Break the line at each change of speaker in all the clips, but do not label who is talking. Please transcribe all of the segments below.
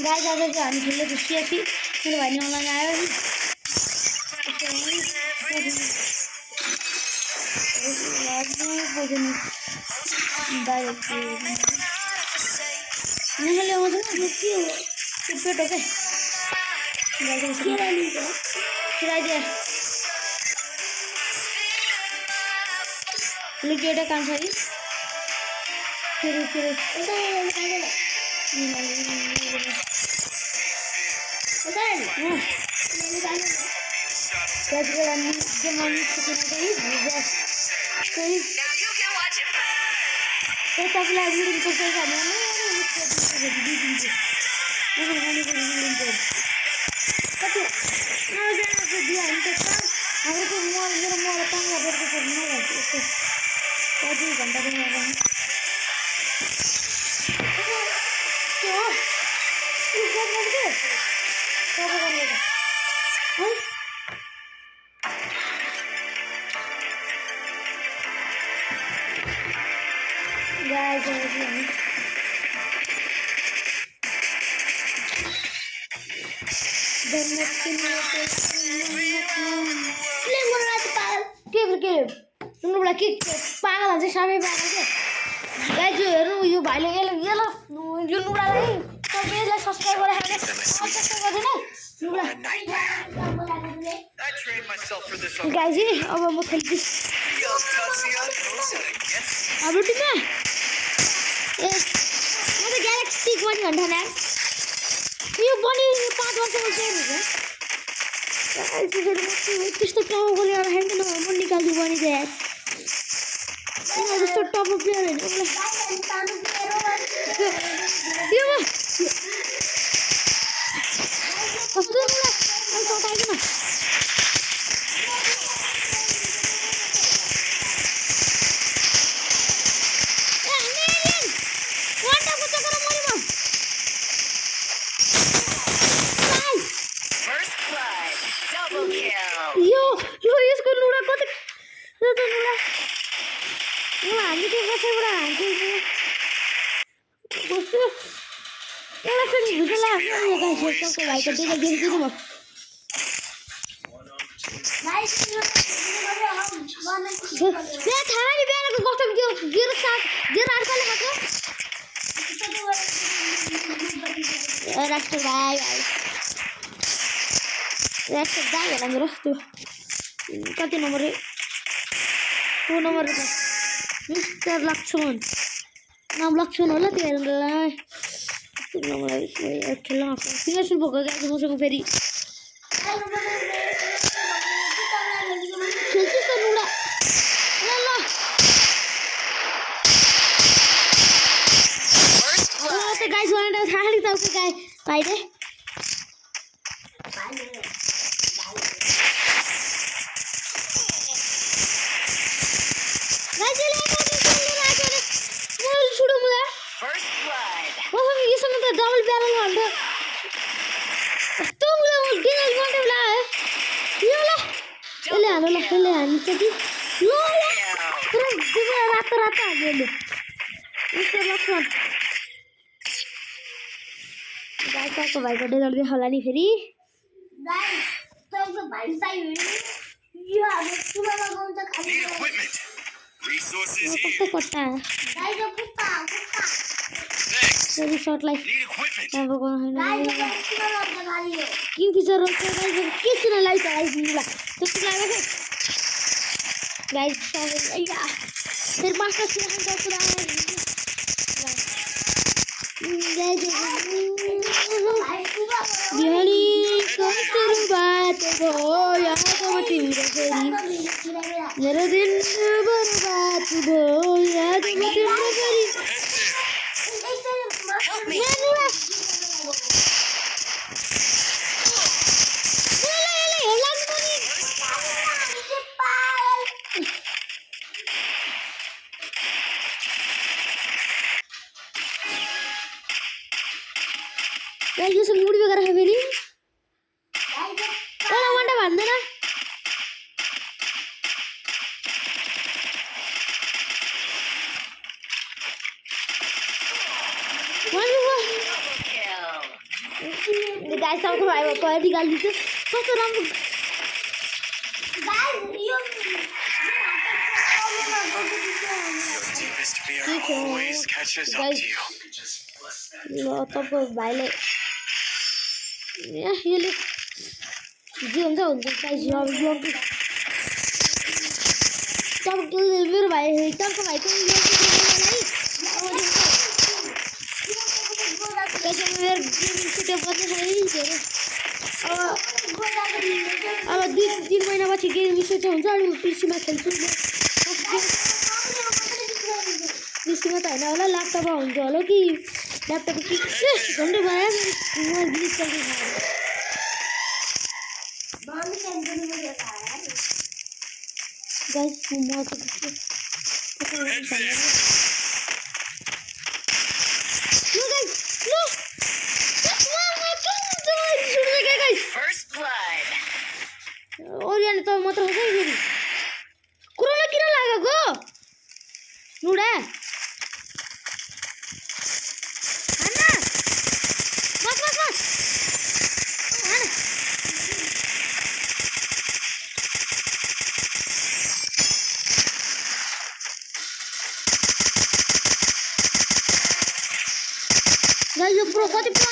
Guys आज जो हामी खेल्दै खुसी छु मेरो भाइ अनलाइन आयो नहले आउँछ नि के हो पेट हो के गाइस खिलाइदिए लुकेटा काम छ नि फिर पागल हुन्छ सबै पागल के गाइस यो हेर्नु यो भाइले यसलाई यो नुब्रालाई तपाईले सब्स्क्राइब गरेर सब्स्क्राइब गर्दैन गाइस अब म खेल्छु अब टिममा ए म त ग्यालेक्सी पनि भन्छ न यो पनि 5 वर्षको गेम हो त्यस्तो काम गरेर राखेको न म निकाल्दिनु पनि दे यार जस्तो टप प्लेयर हैन यो कस्तो न कति नम्बर मिस्टर लक्ष्मण नाम लक्ष्मण होला त्यसलाई खेल्न सिङ्गल भएको गाइस मसँग फेरि खेल्छस् त नुला ल त गाइस वान थाली त गाइस भाइले भाइको डेजर्ट देखाउला नि फेरि सर्टलाई किन फिचर के किन लाइट आइदिनुला त्यस्तो लाग्यो गाइस फेरि मास्टर बिहानी कस्तो बात भयो यादमा तिम्रो फेरि मेरो दिन बर्बाद भयो यादमा तिम्रो फेरि गाइस यसो मुडी बेगर है फेरि ओला मन्डा भन्दैन गाइस सबको भाइ पहिले गाली दियो कस्तो राम्रो गाइस यो
deepest fear always catches up to you.
ल तपाईको भाइले यसले जे हुन्छ गाइस यो सबको मेरो भाइ सबको भाइको कैसे मेरे गेम बच्चे धेरै अब 2-3 महिना पछि गेम सेट हुन्छ अनि पीसीमा खेल्छु पीसीमा त हैन होला ल्यापटपमा हुन्छ होला कि ल्यापटप कि घण्टे भयो म ग्लिच गर्दै गाइस म
First blood.
और यानी तो मात्र हो गई मेरी कोरोना किन लागेको नुडा हैन बस हैन गाइस यो प्रो कति प्रो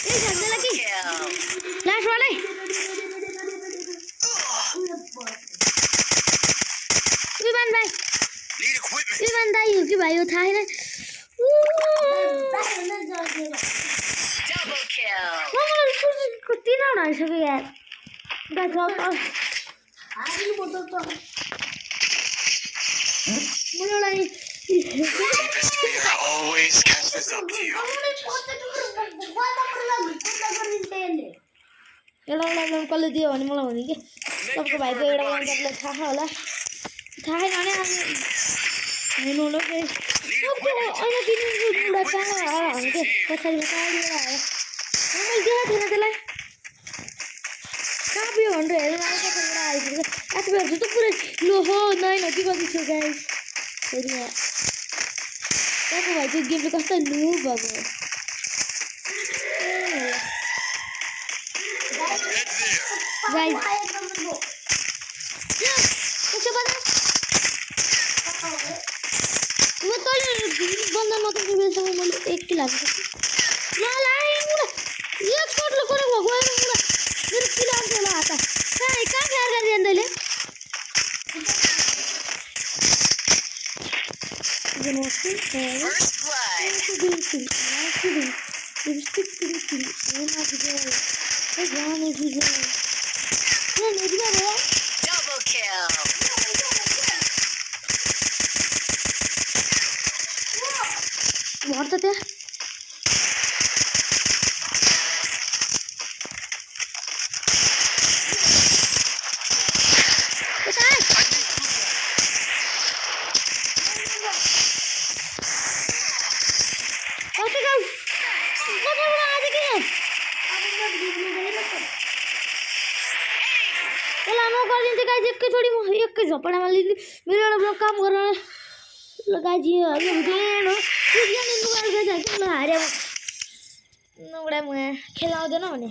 ए झन्डा लगी फ्ल्याश वाले विमान भाइ विमान दाइ हो कि भाइ यो थाहा छैन
Double kill.
कति नहुन आइसक्यो यार
Deepest fear always catches up to you.
एउटा कसले दियो भने मलाई हुने कि तपाईँको भाइको एउटा नम्बरले थाहा होला थाहा छैन भने हेर्नु होला कि अहिले दिनु एउटा कहाँ हामी त्यो पछाडि लिएर आयो मैले देखाएको थिएन त्यसलाई कहाँ पुग्यो भनेर हेर्नु आएको पछाडिबाट आइपुग्यो आजकल त पुरै लो हो नै के गर्दैछु गाइस फेरि यहाँ तपाईँको भाइको गेम चाहिँ कस्तो नु भएको गाइस म तले बन्द मात्र बेलसम्म मैले 1 किलो हाल्छु ल एक शटले गरे भगवान मेरो किलो आउँछ होला हात कहाँ फेर गरि अन्दैले
First blood. Double kill.
What the hell? एक झपडामा मेरो एउटा ब्लक काम गर्न लगाजी यो भिडियो हारे नुडा म खेलाउँदैन भने